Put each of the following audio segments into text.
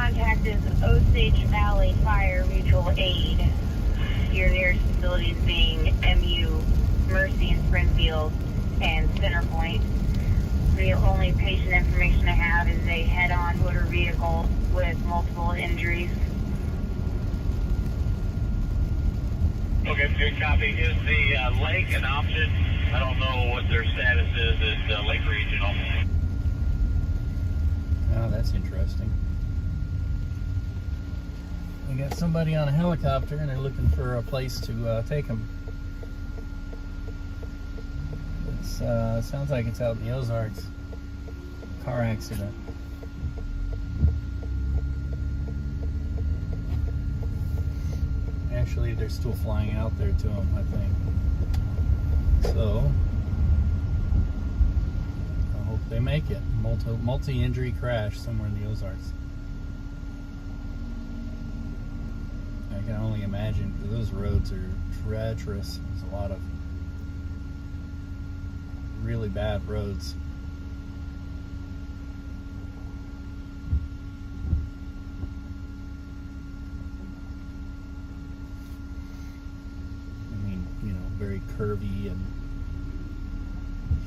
contact is Osage Valley Fire Mutual Aid. Your nearest facilities being MU, Mercy in Springfield, and Centerpoint. The only patient information I have is a head-on motor vehicle with multiple injuries. Okay, good copy. Is the lake an option? I don't know what their status is at Lake Regional. Oh, that's interesting. We got somebody on a helicopter and they're looking for a place to take them. It sounds like it's out in the Ozarks. Car accident. Actually, they're still flying out there to them, I think. So, I hope they make it. Multi-injury crash somewhere in the Ozarks. I can only imagine, because those roads are treacherous. There's a lot of really bad roads. I mean, you know, very curvy and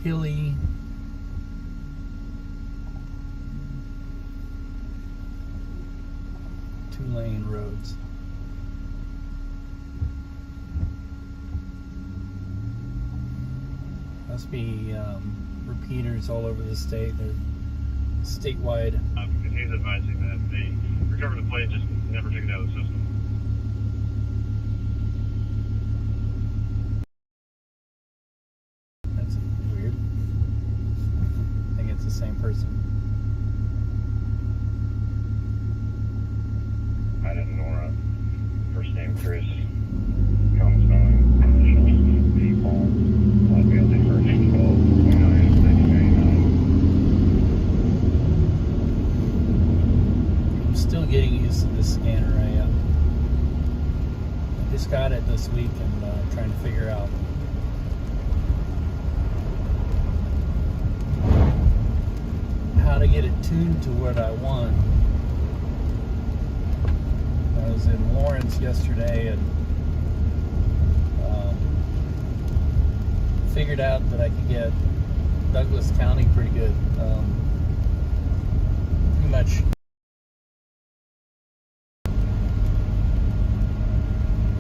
hilly. Two-lane roads. Must be repeaters all over the state. They're statewide. He's advising that they recovered the plane, just never took it out of the system. That's weird. I think it's the same person. I didn't Nora. First name Chris. Common spelling. Initials P. Paul. Blackfield, date first name 12/29/1999. I'm still getting used to this scanner. I just got it this week and trying to figure out how to get it tuned to what I want. I was in Lawrence yesterday and figured out that I could get Douglas County pretty good. Pretty much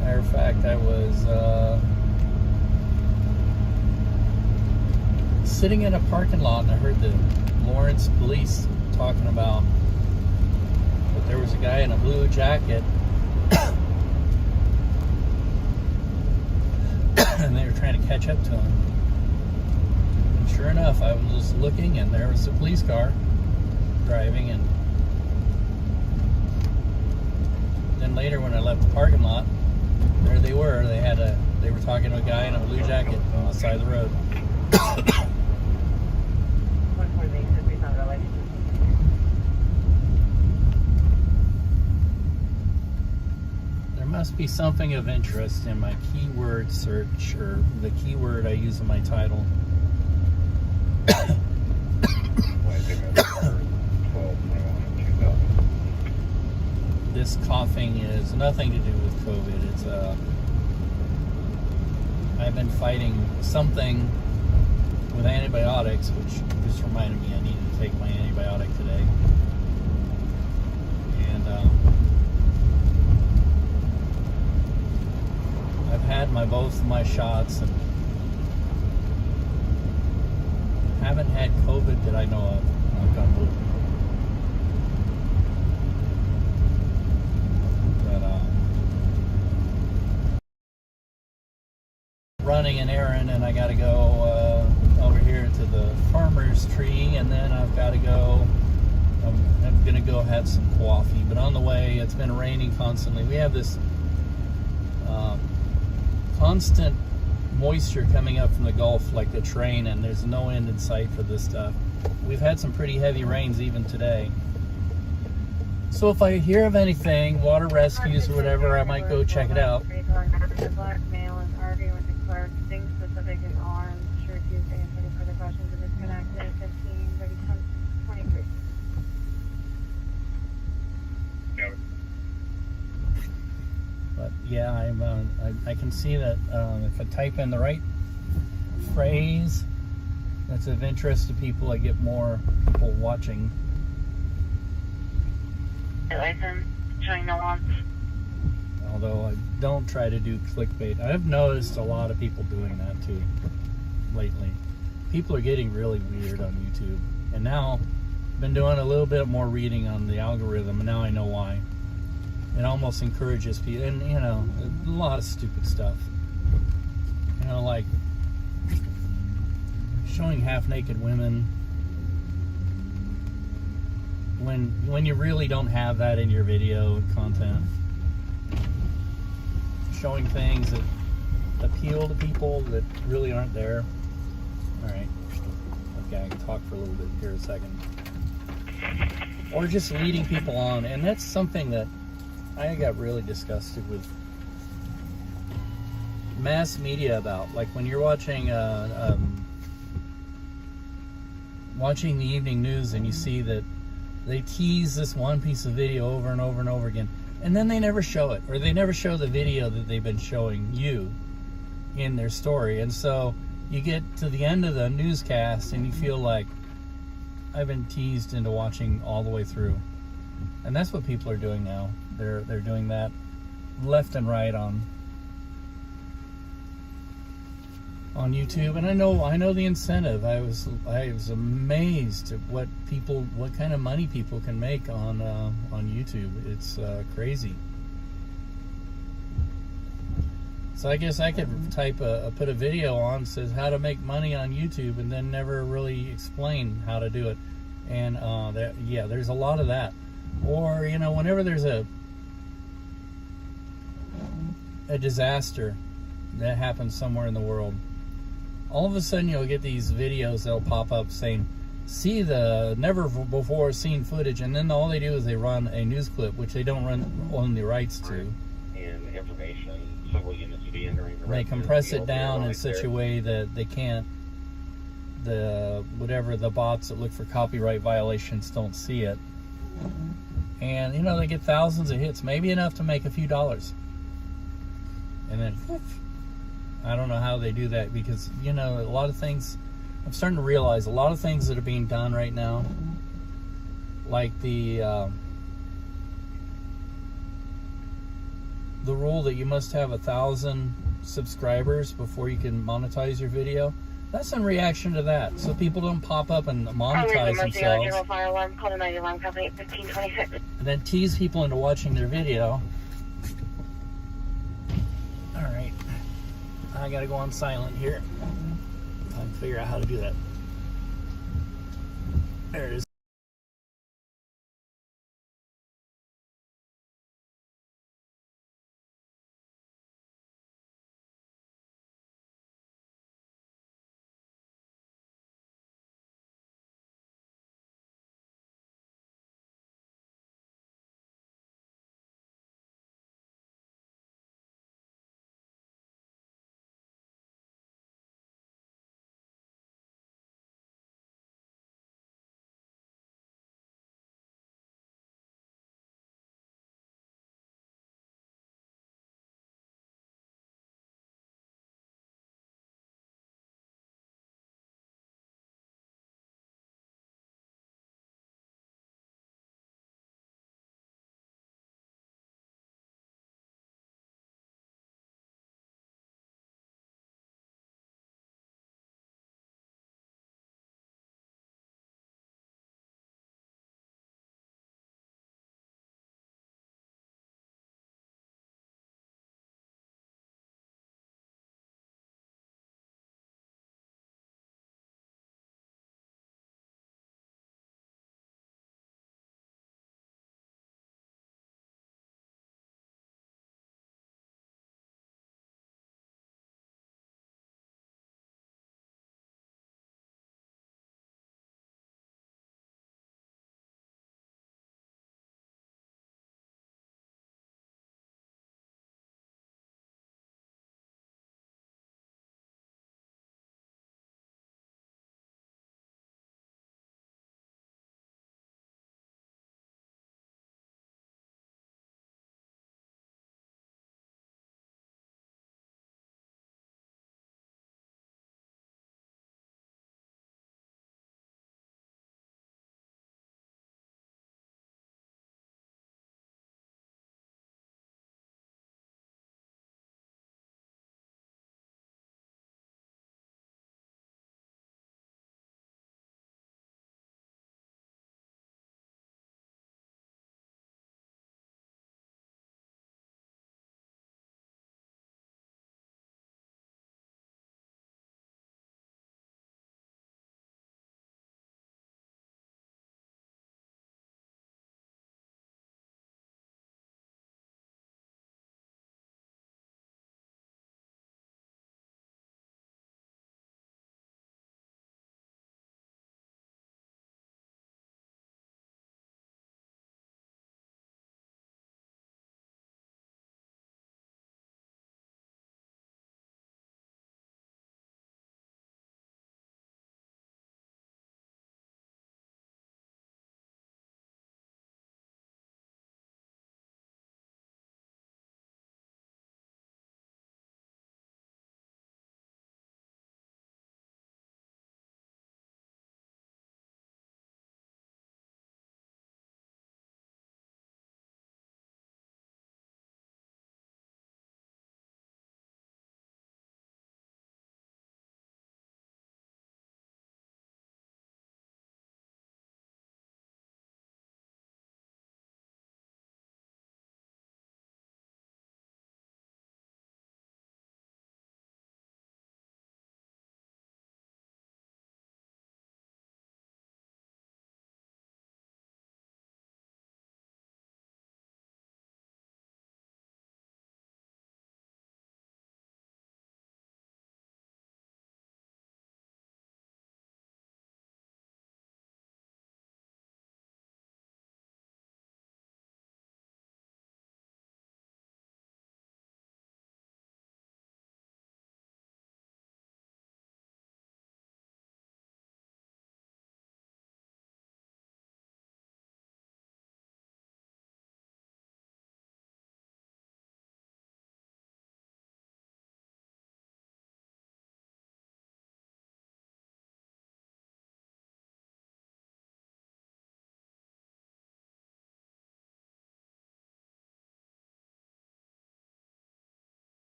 matter of fact, I was sitting in a parking lot and I heard the Lawrence police talking about that there was a guy in a blue jacket and they were trying to catch up to him. And sure enough, I was just looking and there was a police car driving, and then later when I left the parking lot, there they were. They were talking to a guy in a blue jacket on the side of the road. There must be something of interest in my keyword search, or the keyword I use in my title. This coughing is nothing to do with COVID. It's I've been fighting something with antibiotics, which just reminded me I needed to take my antibiotic today. And I've had both of my shots and haven't had COVID that I know of. Knock on wood. Running an errand, and I got to go over here to the farmer's tree, and then I've got to go. I'm gonna go have some coffee, but on the way, it's been raining constantly. We have this constant moisture coming up from the Gulf like the train, and there's no end in sight for this stuff. We've had some pretty heavy rains even today. So if I hear of anything, water rescues or whatever, I might go check it out. Black male and RV with the clerk, things specific and armed, sure Tuesday, and any further questions are disconnected, 15, 23. yeah, I can see that if I type in the right phrase that's of interest to people, I get more people watching. License showing no wants. Although I don't try to do clickbait. I've noticed a lot of people doing that too lately. People are getting really weird on YouTube. And now I've been doing a little bit more reading on the algorithm, and now I know why. It almost encourages people, and you know, a lot of stupid stuff. You know, like showing half-naked women when you really don't have that in your video content. Showing things that appeal to people that really aren't there. All right. Okay, I can talk for a little bit here in a second. Or just leading people on, and that's something that I got really disgusted with mass media about. Like when you're watching watching the evening news and you see that they tease this one piece of video over and over and over again, and then they never show it, or they never show the video that they've been showing you in their story. And so you get to the end of the newscast and you feel like, I've been teased into watching all the way through. And that's what people are doing now. They're doing that left and right on YouTube. And I know the incentive. I was amazed at what kind of money people can make on YouTube. It's crazy. So I guess I could put a video on that says how to make money on YouTube, and then never really explain how to do it. And there's a lot of that. Or you know, whenever there's a disaster that happens somewhere in the world, all of a sudden you'll get these videos that'll pop up saying, see the never before seen footage, and then all they do is they run a news clip, which they don't own the rights to. And information, several units to be entering the They compress it down in such a way that they can't, the bots that look for copyright violations don't see it. And you know, they get thousands of hits, maybe enough to make a few dollars. And then I don't know how they do that, because you know, a lot of things, I'm starting to realize a lot of things that are being done right now, like the rule that you must have 1,000 subscribers before you can monetize your video. That's in reaction to that, so people don't pop up and monetize themselves and then tease people into watching their video. All right, I gotta go on silent here. I can figure out how to do that. There it is.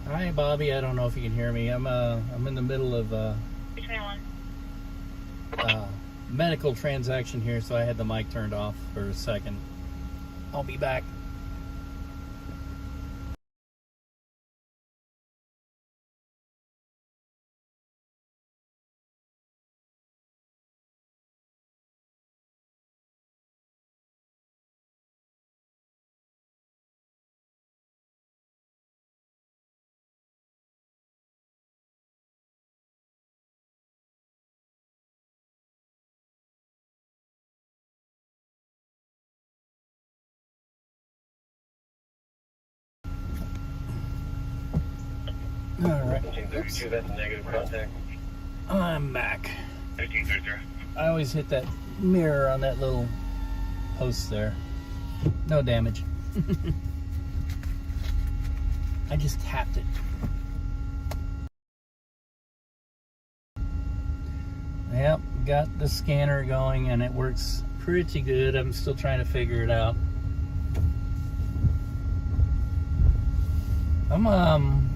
Hi, Bobby. I don't know if you can hear me. I'm in the middle of 321. medical transaction here, so I had the mic turned off for a second. I'll be back. All right. 1332, that's a negative contact. I'm back. 1330. I always hit that mirror on that little post there. No damage. I just tapped it. Yep, got the scanner going and it works pretty good. I'm still trying to figure it out. I'm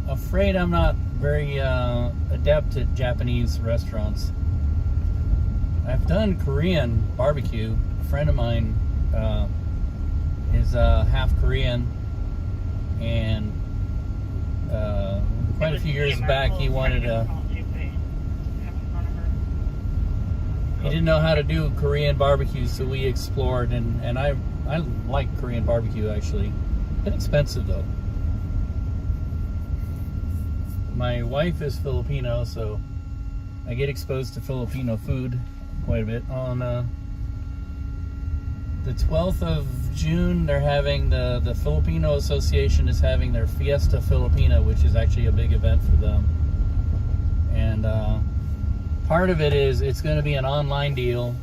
afraid I'm not very adept at Japanese restaurants. I've done Korean barbecue. A friend of mine is half Korean, and quite a few years back he wanted to. He didn't know how to do Korean barbecue, so we explored, and I like Korean barbecue actually. A bit expensive though. My wife is Filipino, so I get exposed to Filipino food quite a bit. On the 12th of June, they're having the Filipino Association is having their Fiesta Filipina, which is actually a big event for them. And part of it is it's going to be an online deal.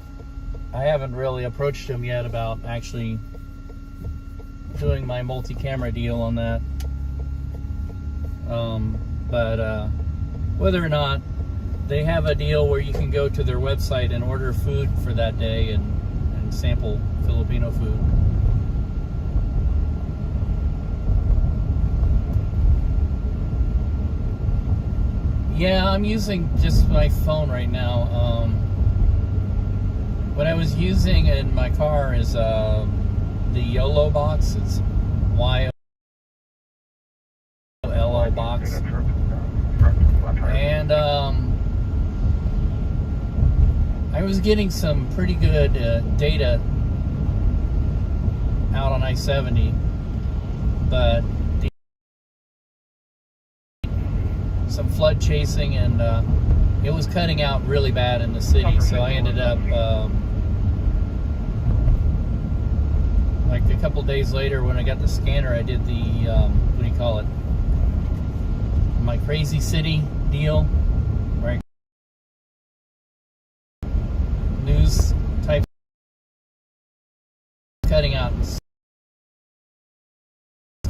I haven't really approached them yet about actually doing my multi-camera deal on that. But whether or not, they have a deal where you can go to their website and order food for that day and sample Filipino food. Yeah, I'm using just my phone right now. What I was using in my car is the YOLO box. It's YOLO box. And I was getting some pretty good data out on I-70, but some flood chasing, and it was cutting out really bad in the city, so I ended up like a couple days later when I got the scanner, I did the what do you call it, my Crazy City deal, right? News type cutting out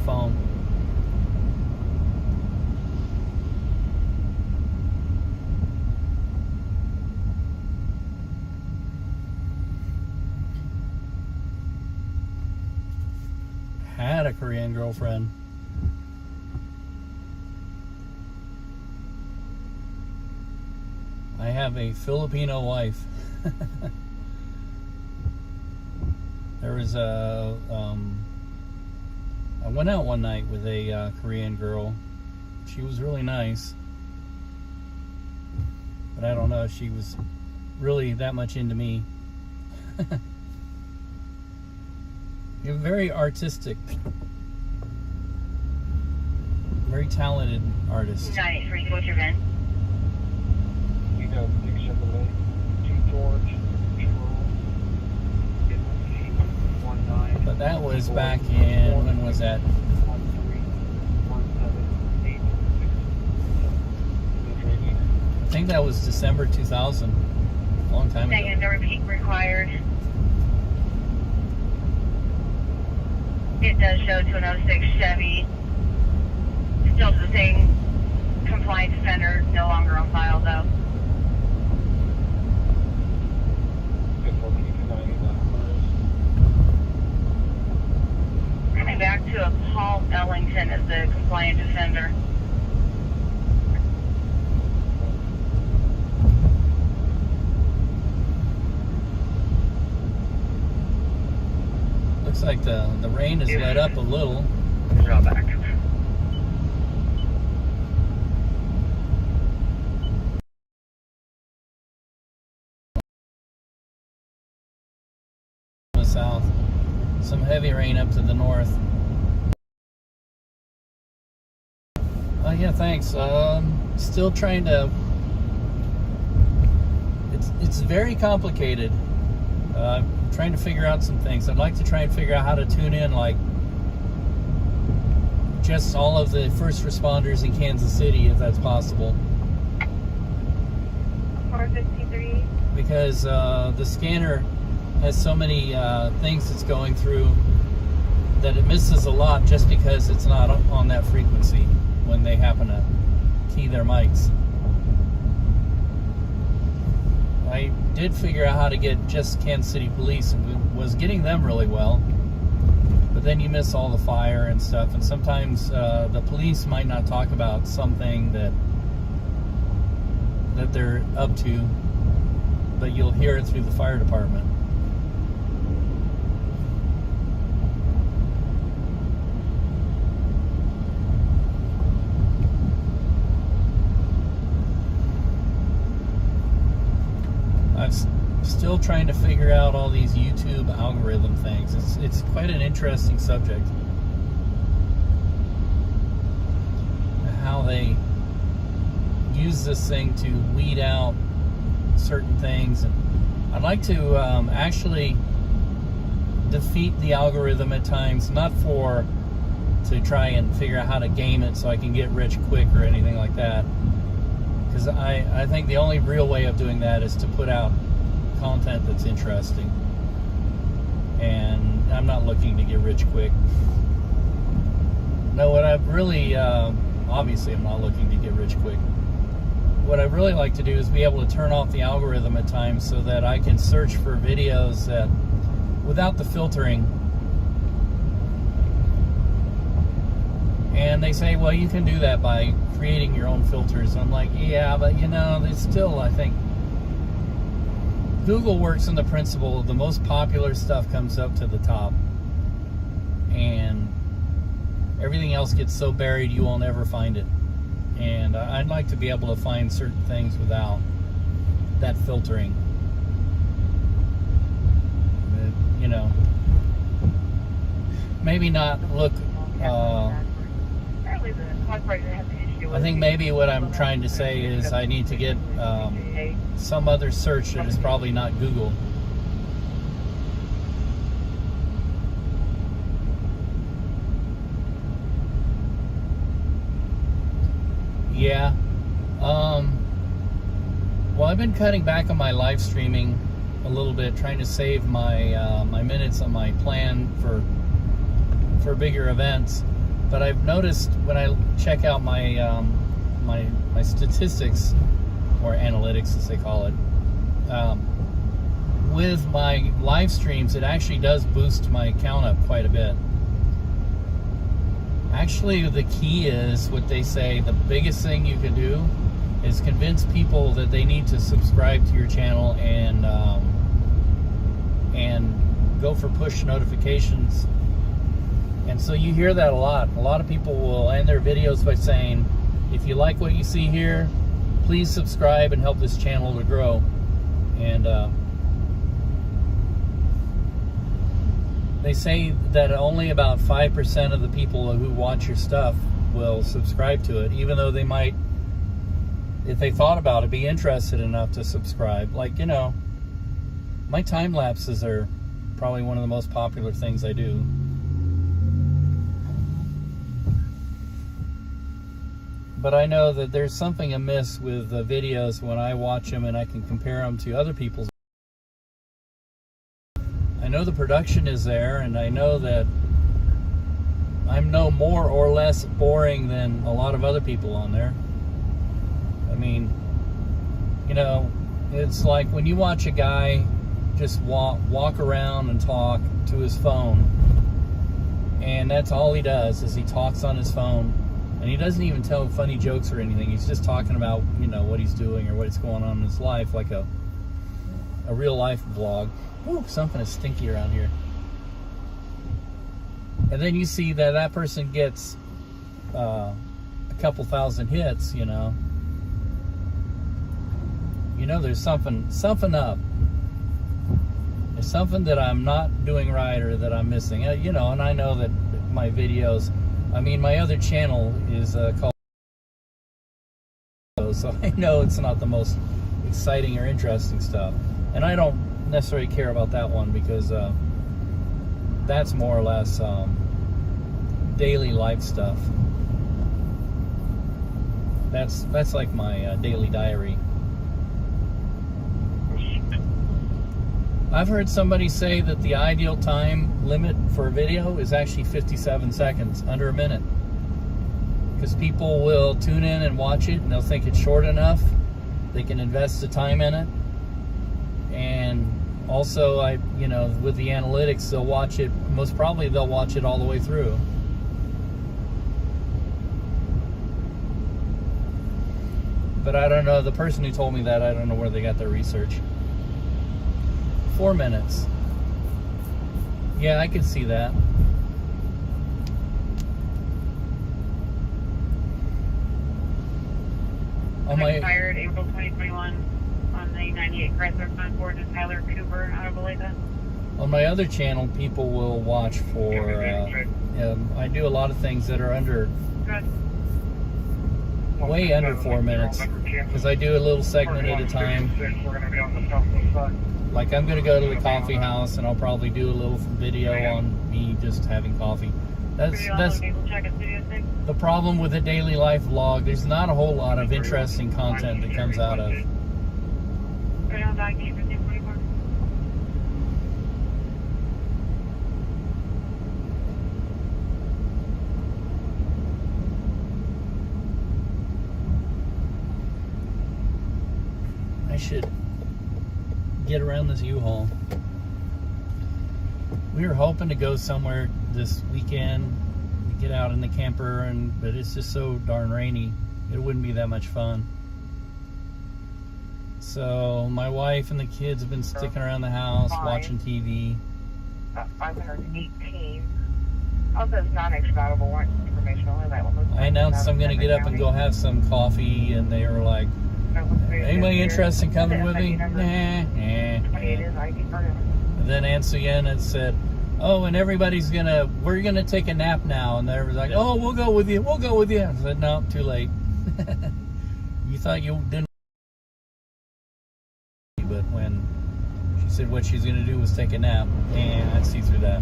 phone. Had a Korean girlfriend. I have a Filipino wife. There was I went out one night with a Korean girl. She was really nice, but I don't know if she was really that much into me. You're very artistic, very talented artist. 983, what's your VIN? You know, 678, 2 George, Control, But that was back in, when was that? 131786. I think that was December 2000, a long time ago. Negative, no repeat required. It does show to an 06 Chevy. Still the same compliance offender, no longer on file though. Coming back to a Palm Ellington is the compliant offender. Looks like the rain has let up a little. Draw back. The south. Some heavy rain up to the north. Yeah, thanks. Still trying to. It's very complicated. Trying to figure out some things. I'd like to try and figure out how to tune in, like, just all of the first responders in Kansas City, if that's possible. 453. Because the scanner has so many things it's going through that it misses a lot just because it's not on that frequency when they happen to key their mics. I did figure out how to get just Kansas City Police and was getting them really well, but then you miss all the fire and stuff, and sometimes the police might not talk about something that they're up to, but you'll hear it through the fire department. I'm still trying to figure out all these YouTube algorithm things. It's quite an interesting subject. How they use this thing to weed out certain things. And I'd like to actually defeat the algorithm at times, not to try and figure out how to game it so I can get rich quick or anything like that. Because I think the only real way of doing that is to put out content that's interesting. And I'm not looking to get rich quick. No, what I really, obviously I'm not looking to get rich quick. What I really like to do is be able to turn off the algorithm at times so that I can search for videos that, without the filtering. And they say, well, you can do that by creating your own filters. I'm like, yeah, but it's still, I think, Google works on the principle of the most popular stuff comes up to the top. And everything else gets so buried you will never find it. And I'd like to be able to find certain things without that filtering. Maybe not look... I think maybe what I'm trying to say is I need to get some other search that is probably not Google. Yeah. Well, I've been cutting back on my live streaming a little bit, trying to save my my minutes on my plan for bigger events. But I've noticed when I check out my my statistics, or analytics as they call it, with my live streams, it actually does boost my count up quite a bit. Actually, the key is what they say, the biggest thing you can do is convince people that they need to subscribe to your channel and go for push notifications. And so you hear that a lot. A lot of people will end their videos by saying, if you like what you see here, please subscribe and help this channel to grow. And they say that only about 5% of the people who watch your stuff will subscribe to it, even though they might, if they thought about it, be interested enough to subscribe. Like, my time lapses are probably one of the most popular things I do. But I know that there's something amiss with the videos when I watch them and I can compare them to other people's. I know the production is there, and I know that I'm no more or less boring than a lot of other people on there. I mean, it's like when you watch a guy just walk around and talk to his phone, And that's all he does is he talks on his phone. And he doesn't even tell funny jokes or anything. He's just talking about, you know, what he's doing or what's going on in his life, like a real life vlog. Ooh, something is stinky around here. And then you see that person gets a couple thousand hits, you know. You know, there's something up. There's something that I'm not doing right or that I'm missing. You know, and I know that my videos, I mean, my other channel is called, so I know it's not the most exciting or interesting stuff. And I don't necessarily care about that one because that's more or less daily life stuff. That's like my daily diary. I've heard somebody say that the ideal time limit for a video is actually 57 seconds, under a minute. Because people will tune in and watch it and they'll think it's short enough. They can invest the time in it. And also, you know, with the analytics, they'll watch it, most probably they'll watch it all the way through. But I don't know, the person who told me that, I don't know where they got their research. 4 minutes. Yeah, I could see that. Expired April 2021 on the 98 Chrysler Concord is Tyler Cooper out of Olathe. On my other channel, people will watch for, I do a lot of things that are under, way under 4 minutes, because I do a little segment at a time. Like I'm going to go to the coffee house and I'll probably do a little video on me just having coffee. That's the problem with a daily life vlog. There's not a whole lot of interesting content that comes out of. I should get around this U-Haul. We were hoping to go somewhere this weekend, get out in the camper, but it's just so darn rainy, it wouldn't be that much fun. So my wife and the kids have been sticking around the house, watching TV. 518. Also, it's non-expandable warrant information only. That one. I announced I'm going to get up and go have some coffee, and they were like, anybody interested in coming with me? Nah. And then Ansel Yen had said, oh, and we're gonna take a nap now. And they were like, oh, we'll go with you. I said, no, too late. You thought you didn't. But when she said what she's gonna do was take a nap, and I see through that.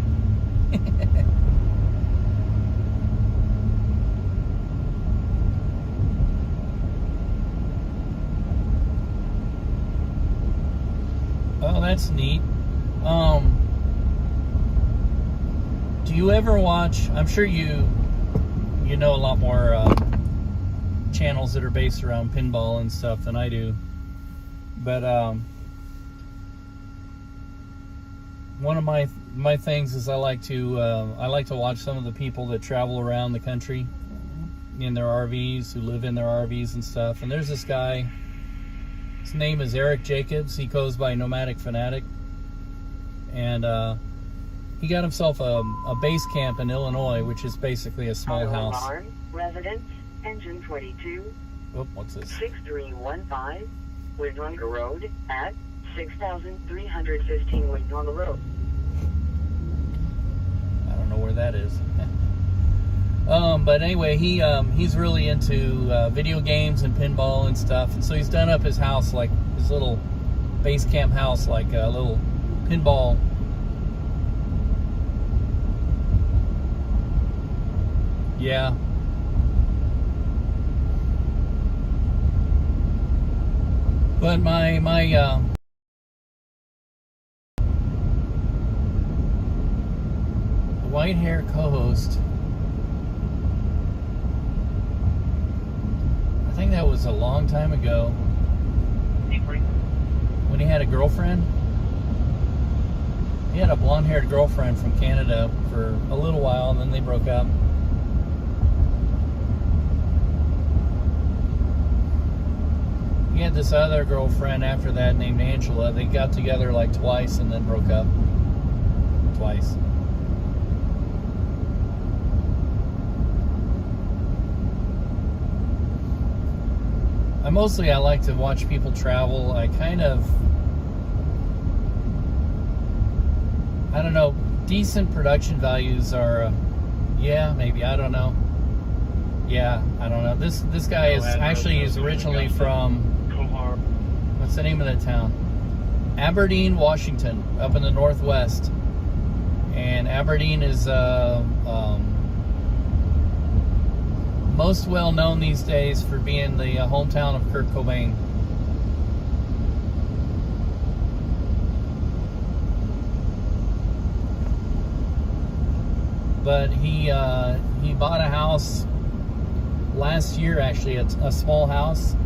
Oh, that's neat. Do you ever watch, I'm sure you know a lot more channels that are based around pinball and stuff than I do, but one of my things is I like to watch some of the people that travel around the country in their RVs, who live in their RVs and stuff. And there's this guy, his name is Eric Jacobs. He goes by Nomadic Fanatic, and he got himself a base camp in Illinois, which is basically a small house. Residence, engine 42. Oh, what's this? 6315 Windrunner Road at 6,315 Windrunner Road. I don't know where that is. But anyway, he's really into video games and pinball and stuff, and so he's done up his house, like his little base camp house, like a little pinball. Yeah. But my white hair co-host, I think that was a long time ago when he had a girlfriend. He had a blonde-haired girlfriend from Canada for a little while, and then they broke up. He had this other girlfriend after that named Angela. They got together like twice and then broke up. Twice. I like to watch people travel. I don't know, decent production values are, yeah, maybe, I don't know. Yeah, I don't know. This guy is originally from, what's the name of that town? Aberdeen, Washington, up in the Northwest. And Aberdeen is most well known these days for being the hometown of Kurt Cobain. But he bought a house last year, actually, a small house,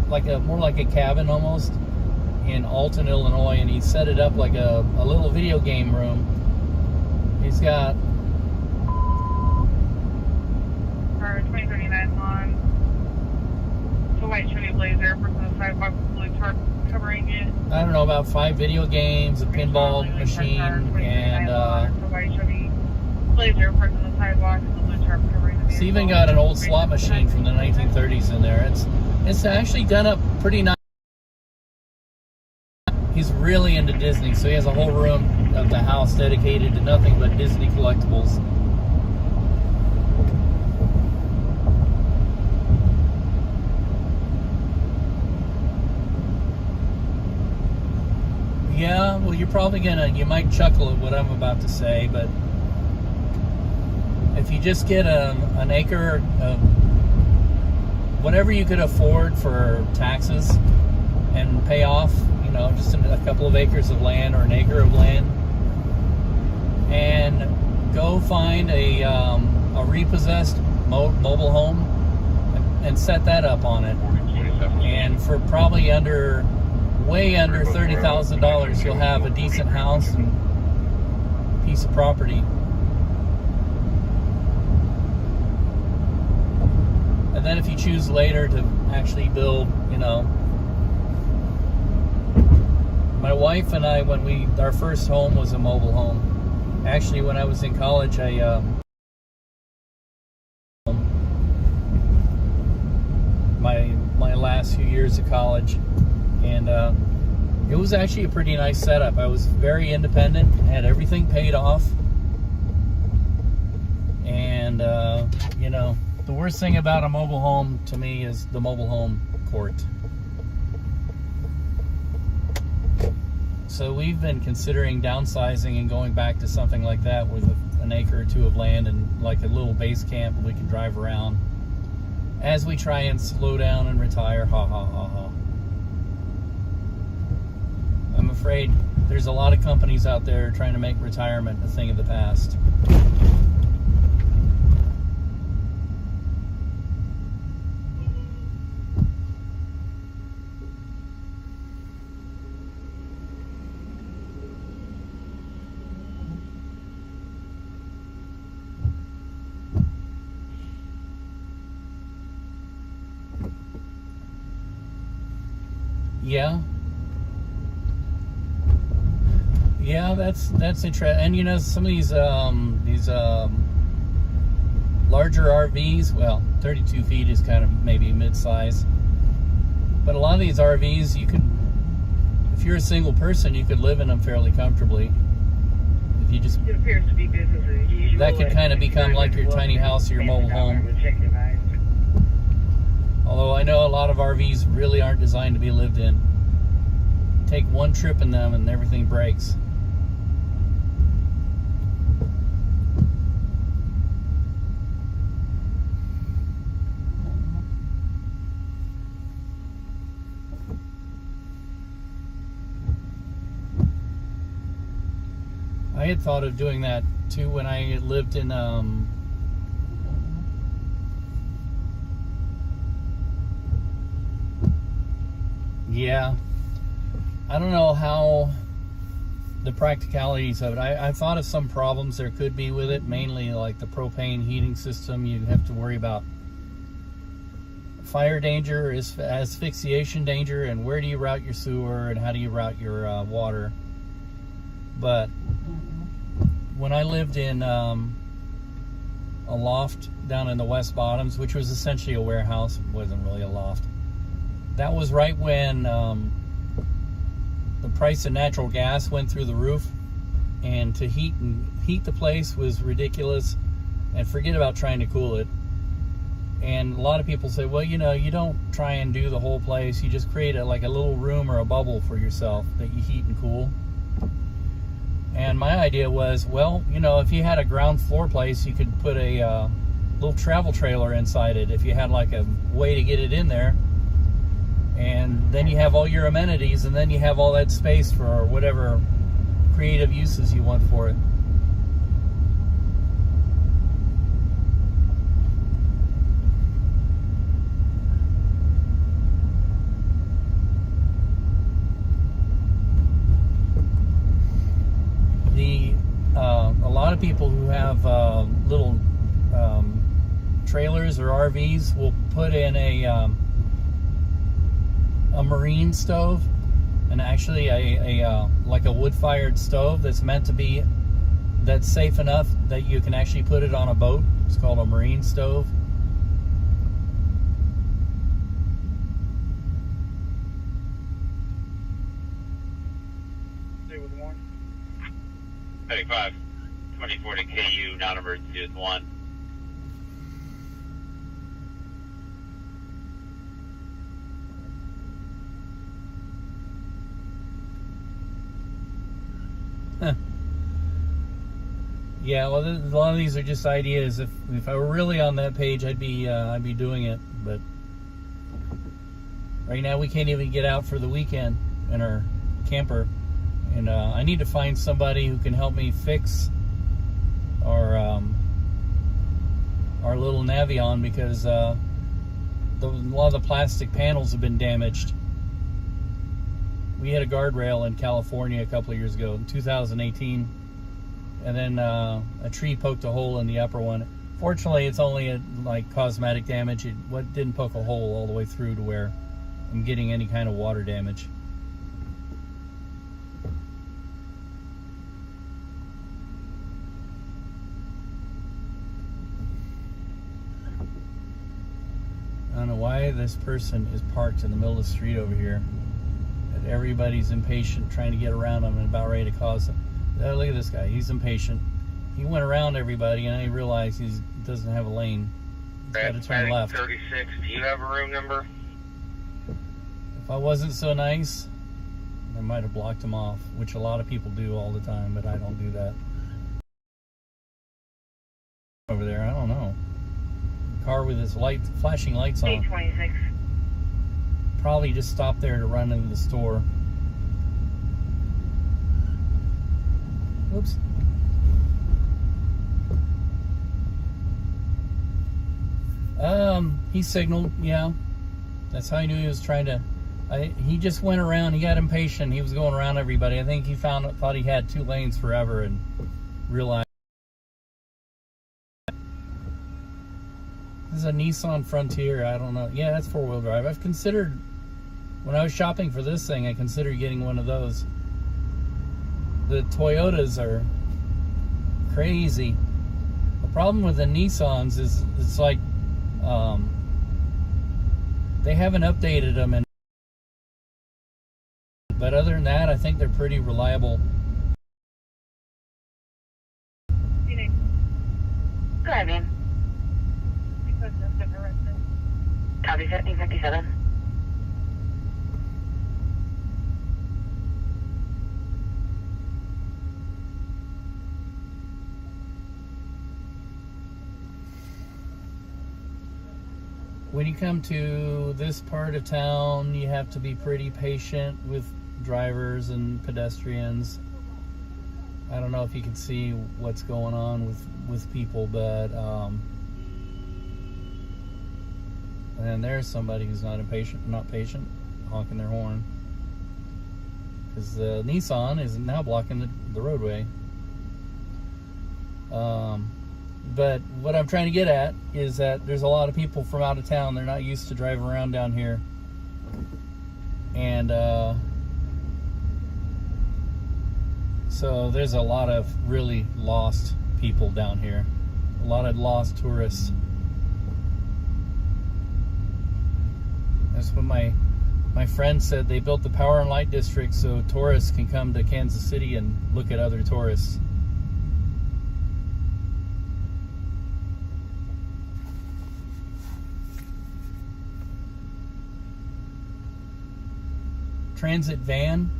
more like a cabin almost, in Alton, Illinois, and he set it up like a little video game room. He's got 2039 lawn. It's a white Chevy Blazer, person on the sidewalk with blue tarp covering it. I don't know, about 5 video games, a pinball machine, and white Chevy Blazer, person on the sidewalk with blue tarp covering the it's even got an old slot machine from the 1930s in there. It's actually done up pretty nice. He's really into Disney, so he has a whole room of the house dedicated to nothing but Disney collectibles. Yeah, well, you might chuckle at what I'm about to say, but if you just get an acre of whatever you could afford for taxes and pay off, just a couple of acres of land or an acre of land, and go find a repossessed mobile home and set that up on it, and for probably way under $30,000, you'll have a decent house and piece of property. And then if you choose later to actually build, my wife and I, our first home was a mobile home. Actually, when I was in college, my last few years of college, and it was actually a pretty nice setup. I was very independent, had everything paid off, and the worst thing about a mobile home to me is the mobile home court. So we've been considering downsizing and going back to something like that with an acre or two of land and like a little base camp we can drive around as we try and slow down and retire. Ha ha ha ha. I'm afraid there's a lot of companies out there trying to make retirement a thing of the past. Yeah, that's interesting. And some of these larger RVs, well, 32 feet is kind of maybe mid-size, but a lot of these RVs, if you're a single person, you could live in them fairly comfortably. If you just, it appears to be business as usual. that could kind of become like your tiny house or your mobile home. Although I know a lot of RVs really aren't designed to be lived in. Take one trip in them and everything breaks. I had thought of doing that too when I lived in yeah, I don't know how the practicalities of it. I thought of some problems there could be with it, mainly like the propane heating system. You have to worry about fire danger, asphyxiation danger, and where do you route your sewer and how do you route your water. But when I lived in a loft down in the West Bottoms, which was essentially a warehouse, it wasn't really a loft. That was right when the price of natural gas went through the roof, and to heat the place was ridiculous, and forget about trying to cool it. And a lot of people say, well, you know, you don't try and do the whole place, you just create like a little room or a bubble for yourself that you heat and cool. And my idea was, well, you know, if you had a ground floor place, you could put a little travel trailer inside it if you had like a way to get it in there. And then you have all your amenities, and then you have all that space for whatever creative uses you want for it. A lot of people who have little trailers or RVs will put in a marine stove, and actually a like a wood-fired stove that's safe enough that you can actually put it on a boat. It's called a marine stove. Stay with one. 35, 2040 KU, non-emergency is 1. Yeah, well, a lot of these are just ideas. If I were really on that page, I'd be doing it. But right now, we can't even get out for the weekend in our camper, and I need to find somebody who can help me fix our little Navion, because a lot of the plastic panels have been damaged. We had a guardrail in California a couple of years ago, in 2018. And then a tree poked a hole in the upper one. Fortunately, it's only like cosmetic damage. It didn't poke a hole all the way through to where I'm getting any kind of water damage. I don't know why this person is parked in the middle of the street over here. And everybody's impatient trying to get around them and about ready to cause them. Look at this guy. He's impatient. He went around everybody, and he realized he doesn't have a lane. He's got to turn left. 36, do you have a room number? If I wasn't so nice, I might have blocked him off, which a lot of people do all the time, but I don't do that. Over there, I don't know. Car with its flashing lights on. 826. Probably just stopped there to run into the store. Oops. He signaled, yeah. That's how I knew he was trying to. He just went around. He got impatient. He was going around everybody. I think he thought he had 2 lanes forever and realized. This is a Nissan Frontier. I don't know. Yeah, that's 4-wheel drive. I've considered, when I was shopping for this thing, I considered getting one of those. The Toyotas are crazy. The problem with the Nissans is it's like they haven't updated them, but other than that, I think they're pretty reliable. Driving. Copy 5057. When you come to this part of town, you have to be pretty patient with drivers and pedestrians. I don't know if you can see what's going on with people, but and there's somebody who's not patient, honking their horn. because Nissan is now blocking the roadway. But what I'm trying to get at is that there's a lot of people from out of town. They're not used to driving around down here. And so there's a lot of really lost people down here. A lot of lost tourists. That's what my friend said. They built the Power and Light District so tourists can come to Kansas City and look at other tourists. Transit van.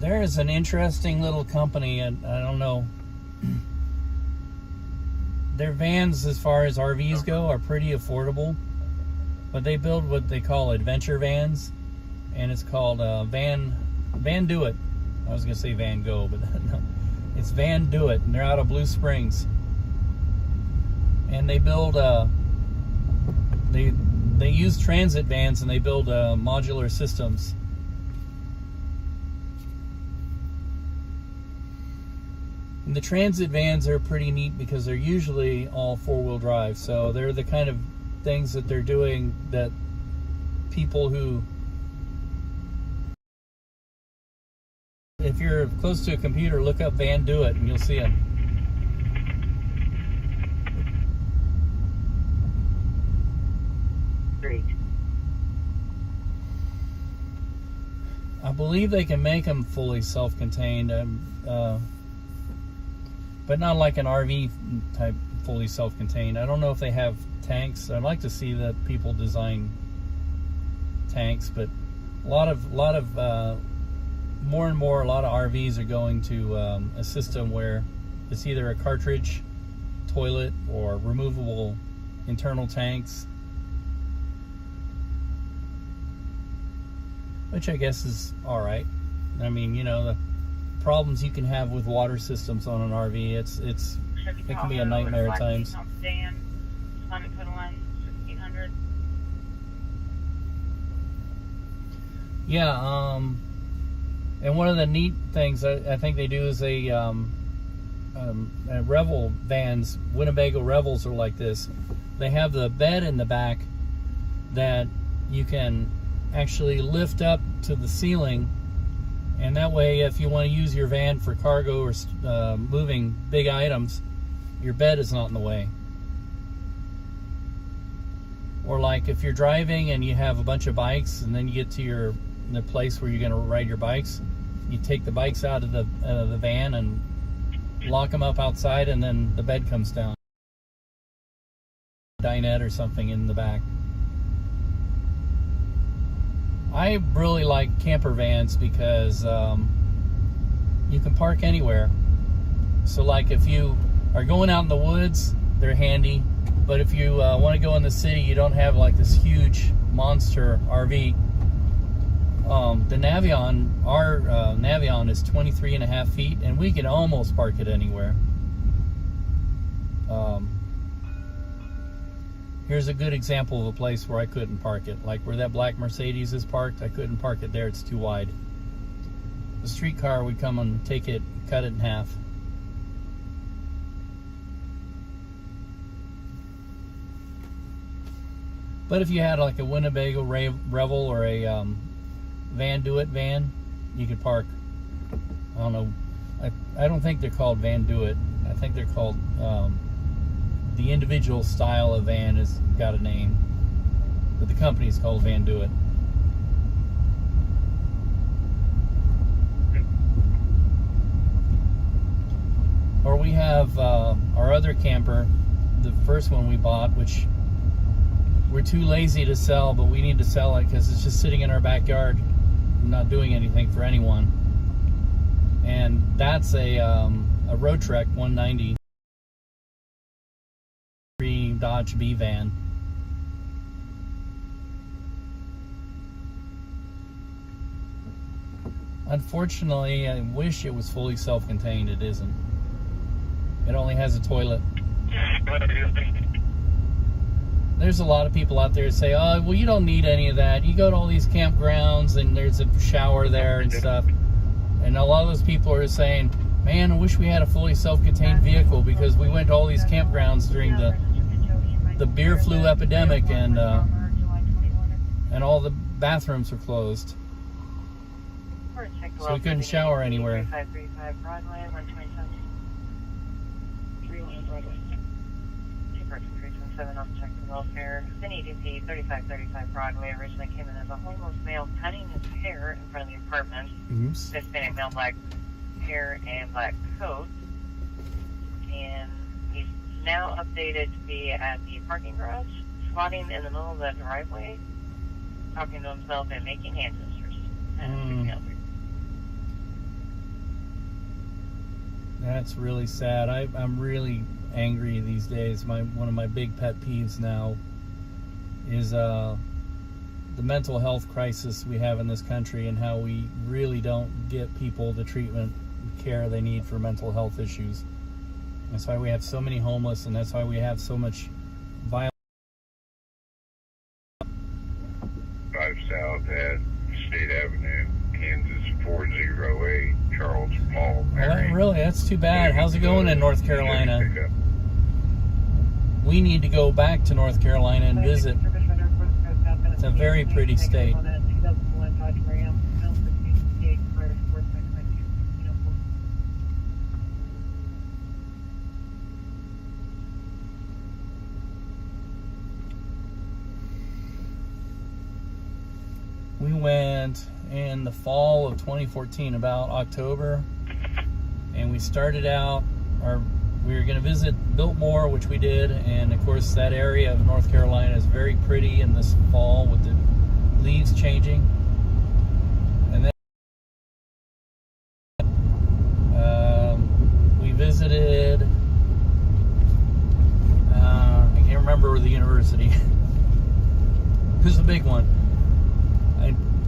There is an interesting little company, and I don't know. Their vans, as far as RVs go, are pretty affordable, but they build what they call adventure vans, and it's called Van Do It. I was gonna say Van Go, but no, it's Van Do It, and they're out of Blue Springs, and they build they use transit vans, and they build modular systems. And the transit vans are pretty neat because they're usually all four-wheel drive. So they're the kind of things that they're doing that people who, if you're close to a computer, look up Van Do It and you'll see them. Great. I believe they can make them fully self-contained. But not like an RV type fully self-contained. I don't know if they have tanks. I'd like to see that people design tanks, but a lot of more and more, a lot of RVs are going to a system where it's either a cartridge toilet or removable internal tanks, which I guess is all right. I mean, you know, the problems you can have with water systems on an RV, it can be a nightmare at times. Yeah, and one of the neat things I think they do is Revel vans, Winnebago Revels are like this. They have the bed in the back that you can actually lift up to the ceiling. And that way, if you want to use your van for cargo or moving big items, your bed is not in the way. Or like if you're driving and you have a bunch of bikes, and then you get to the place where you're going to ride your bikes, you take the bikes out of the van and lock them up outside, and then the bed comes down. Dinette or something in the back. I really like camper vans because you can park anywhere. So like if you are going out in the woods, they're handy. But if you want to go in the city, you don't have like this huge monster RV. The Navion, our Navion is 23.5 feet, and we can almost park it anywhere. Here's a good example of a place where I couldn't park it. Like where that black Mercedes is parked, I couldn't park it there, it's too wide. The streetcar would come and take it, cut it in half. But if you had like a Winnebago Revel or a Van Do It van, you could park, I don't know, I don't think they're called Van Do It. I think they're called, the individual style of van has got a name, but the company is called Van Do It. Or we have our other camper, the first one we bought, which we're too lazy to sell, but we need to sell it because it's just sitting in our backyard, not doing anything for anyone. And that's a Road Trek 190. Dodge B van. Unfortunately, I wish it was fully self-contained. It isn't. It only has a toilet. there's a lot of people out there that say, oh, well, you don't need any of that. You go to all these campgrounds and there's a shower there and stuff. And a lot of those people are saying, man, I wish we had a fully self-contained vehicle because we went to all these campgrounds during the beer flu epidemic and all the bathrooms were closed. So we couldn't shower anywhere. 3535 Broadway, 127. 31 Broadway. Two-person 327 off check for welfare. Then EDP 3535 Broadway originally came in as a homeless male cutting his hair in front of the apartment. Oops. Hispanic male, black hair and black coat. And he's now updated to be at the parking garage, squatting in the middle of the driveway, talking to himself and making hand gestures. That's really sad. I'm really angry these days. One of my big pet peeves now is the mental health crisis we have in this country and how we really don't get people the treatment and care they need for mental health issues. That's why we have so many homeless, and that's why we have so much violence. 5 South at State Avenue, Kansas 408, Charles Paul. Well, that's too bad. How's it going in North Carolina? We need to go back to North Carolina and visit. It's a very pretty state. We went in the fall of 2014, about October, and we started out, we were going to visit Biltmore, which we did, and of course that area of North Carolina is very pretty in this fall with the leaves changing. And then we visited, I can't remember the university. It was a big one.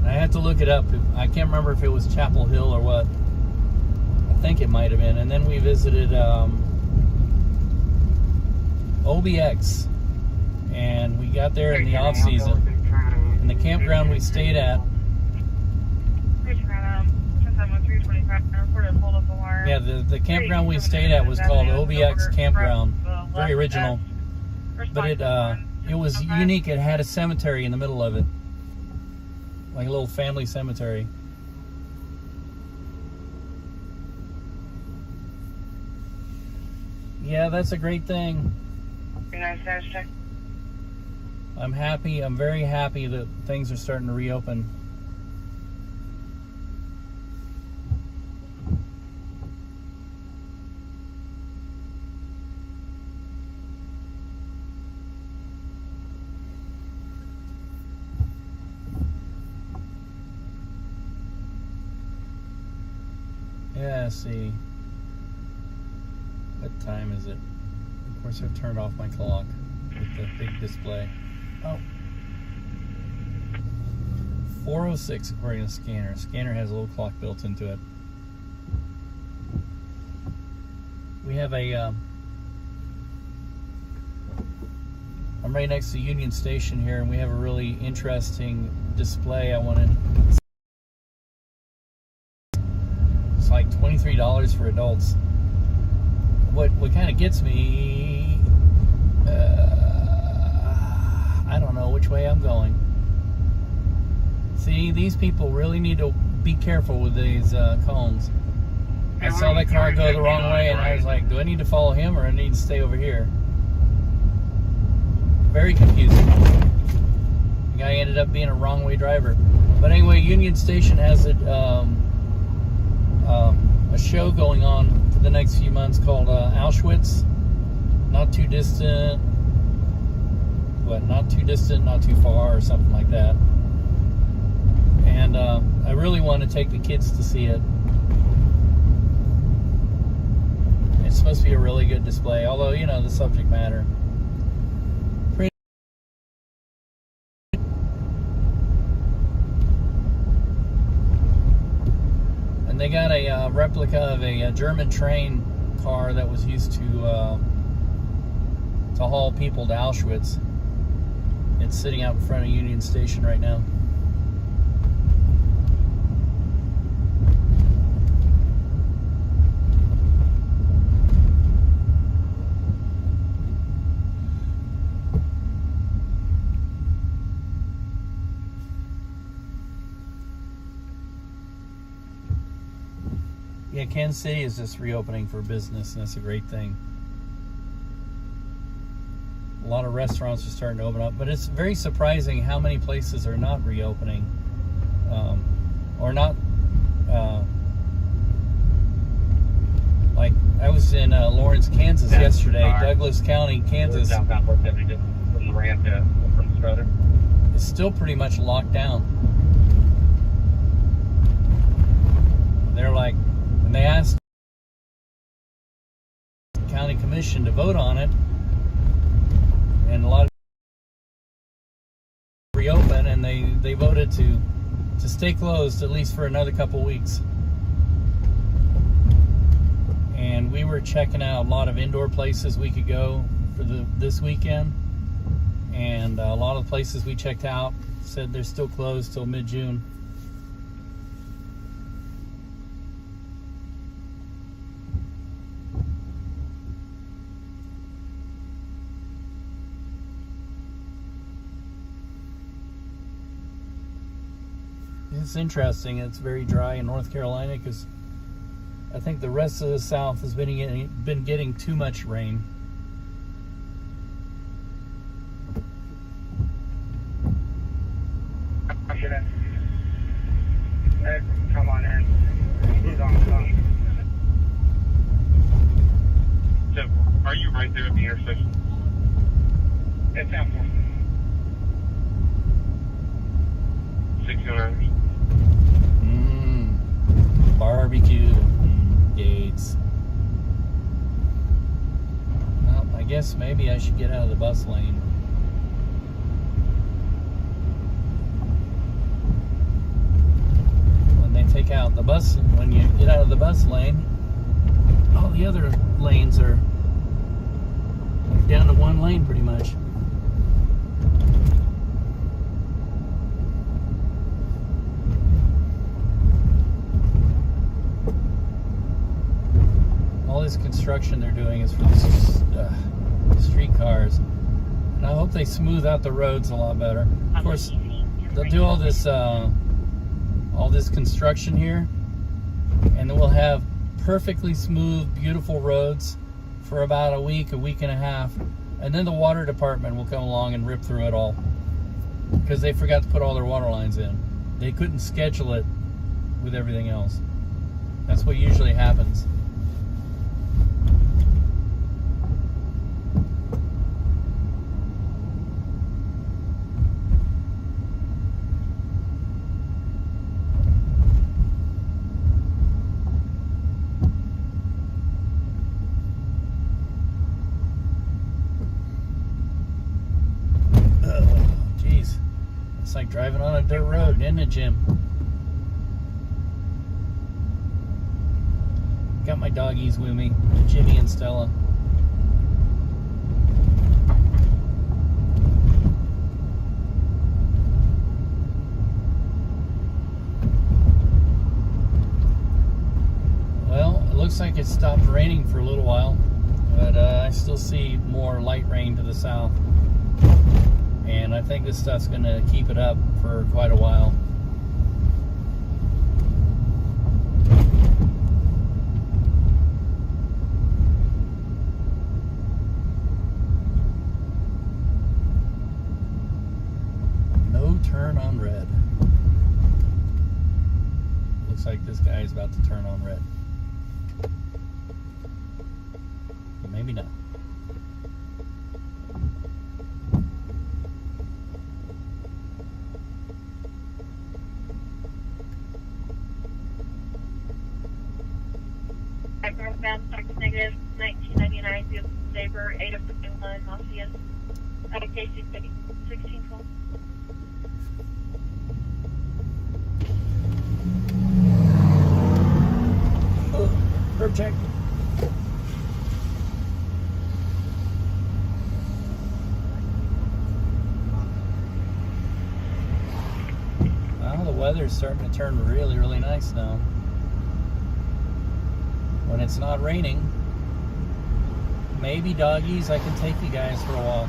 I have to look it up. I can't remember if it was Chapel Hill or what. I think it might have been. And then we visited OBX, and we got there in the off season. And the campground we stayed at. Yeah, the campground we stayed at was called OBX Campground. Very original, but it was unique. It had a cemetery in the middle of it. Like a little family cemetery. Yeah, that's a great thing. I'm happy. I'm very happy that things are starting to reopen. Yeah, let's see. What time is it? Of course, I've turned off my clock with the big display. Oh. 4:06 according to the scanner. The scanner has a little clock built into it. We have I'm right next to Union Station here, and we have a really interesting display I wanted. It's like $23 for adults. What kind of gets me, I don't know which way I'm going. See, these people really need to be careful with these cones. I saw that car go the wrong way, and I was like, do I need to follow him or I need to stay over here? Very confusing. The guy ended up being a wrong way driver. But anyway, Union Station has a show going on for the next few months called Auschwitz. Not too distant. What? Not too distant, not too far, or something like that. And I really want to take the kids to see it. It's supposed to be a really good display, although, you know, the subject matter. And they got a replica of a German train car that was used to haul people to Auschwitz. It's sitting out in front of Union Station right now. Yeah, Kansas City is just reopening for business, and that's a great thing. A lot of restaurants are starting to open up, but it's very surprising how many places are not reopening, or not. Like I was in Lawrence, Kansas yesterday. Douglas County, Kansas, Southbound 470 just from the ramp to from Strother. is still pretty much locked down. They're like, and they asked the county commission to vote on it, and a lot of reopen, and they voted to stay closed at least for another couple weeks. And we were checking out a lot of indoor places we could go for this weekend, and a lot of the places we checked out said they're still closed till mid-June. It's interesting. It's very dry in North Carolina because I think the rest of the South has been getting too much rain. Come on in. He's on. So, are you right there at the intersection? It's out for 609ers. Barbecue. Gates. Well, I guess maybe I should get out of the bus lane. When they take out the bus, when you get out of the bus lane, all the other lanes are down to one lane pretty much. All this construction they're doing is for the streetcars, and I hope they smooth out the roads a lot better. Of course, they'll do all this construction here, and then we'll have perfectly smooth, beautiful roads for about a week and a half, and then the water department will come along and rip through it all because they forgot to put all their water lines in. They couldn't schedule it with everything else. That's what usually happens. It's like driving on a dirt road, isn't it, Jim? Got my doggies with me, Jimmy and Stella. Well, it looks like it stopped raining for a little while, but I still see more light rain to the south. And I think this stuff's going to keep it up for quite a while. No turn on red. Looks like this guy is about to turn on red. Maybe not. Northbound, stock negative, 1999, vehicle Sabre, 801, Mafia, KC 1612. Curb check. weather's starting to turn really, really nice now. When it's not raining, maybe doggies, I can take you guys for a walk.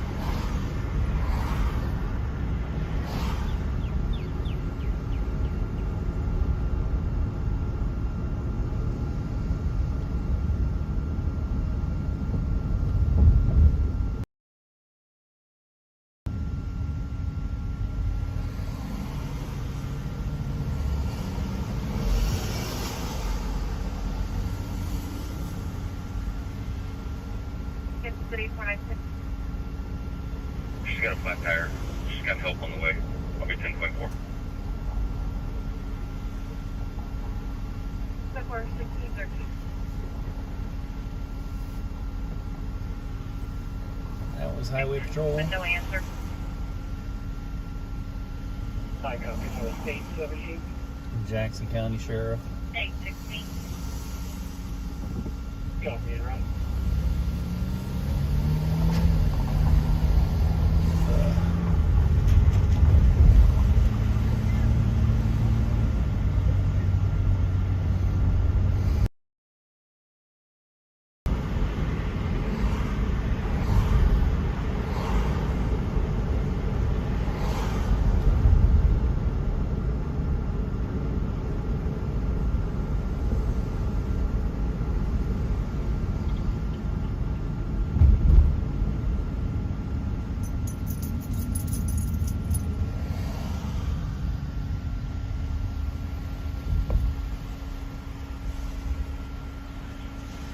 Kansas City 496. She's got a flat tire. She's got help on the way. I'll be 10.4. Square 1613. That was Highway Patrol. With no answer. Hi, copy for the state 17. Jackson County Sheriff. 816. Copy and run.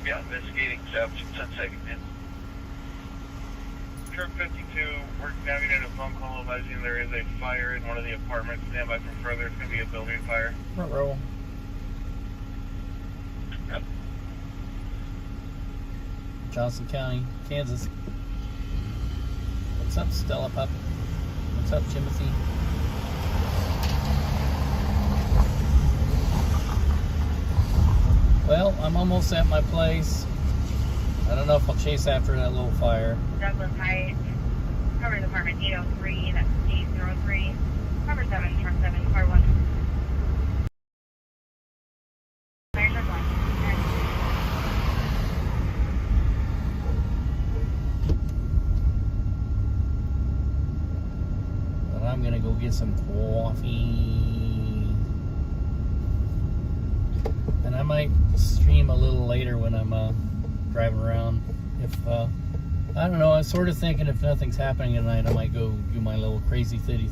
Yeah, investigating salvage 10 seconds in. Trip 52, we're now getting a phone call advising there is a fire in one of the apartments. Stand by for further. It's going to be a building fire. Front row. Yep. Johnson County, Kansas. What's up, Stella Pup? What's up, Timothy? Well, I'm almost at my place. I don't know if I'll chase after that little fire. Douglas Heights. Cover Department 803. That's 803. Cover 7, truck 7, car 1. Fire truck 1. But I'm gonna go get some coffee. And I might stream a little later when I'm driving around. If I don't know, I was sort of thinking if nothing's happening tonight, I might go do my little crazy city.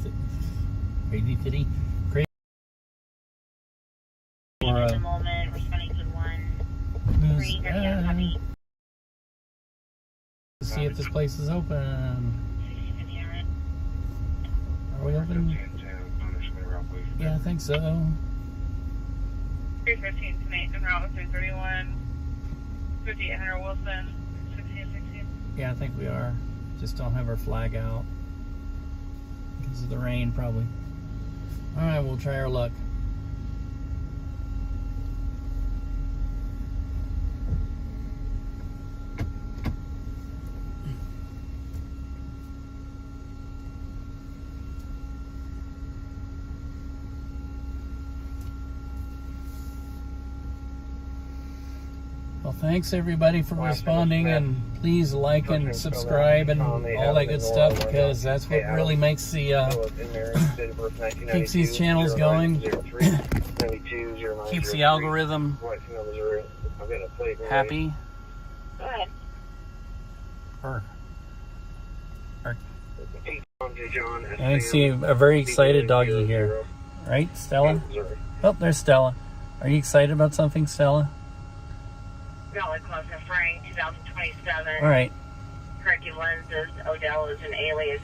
Or At the moment, responding to 1. 3, copy. see if this place is open. Are we open? Yeah, I think so. 315 tonight en route with 331. 58 Hunter Wilson. 1616. Yeah, I think we are. Just don't have our flag out because of the rain, probably. All right, we'll try our luck. Well, thanks everybody for responding, and please like and subscribe and all that good stuff, because that's what really makes the keeps these channels going, keeps the algorithm happy. Go ahead. I see a very excited doggy here, right, Stella? Oh, there's Stella. Are you excited about something, Stella? Valley Cluster Frank, 2027. All right. Corrective lenses. Odell is an alias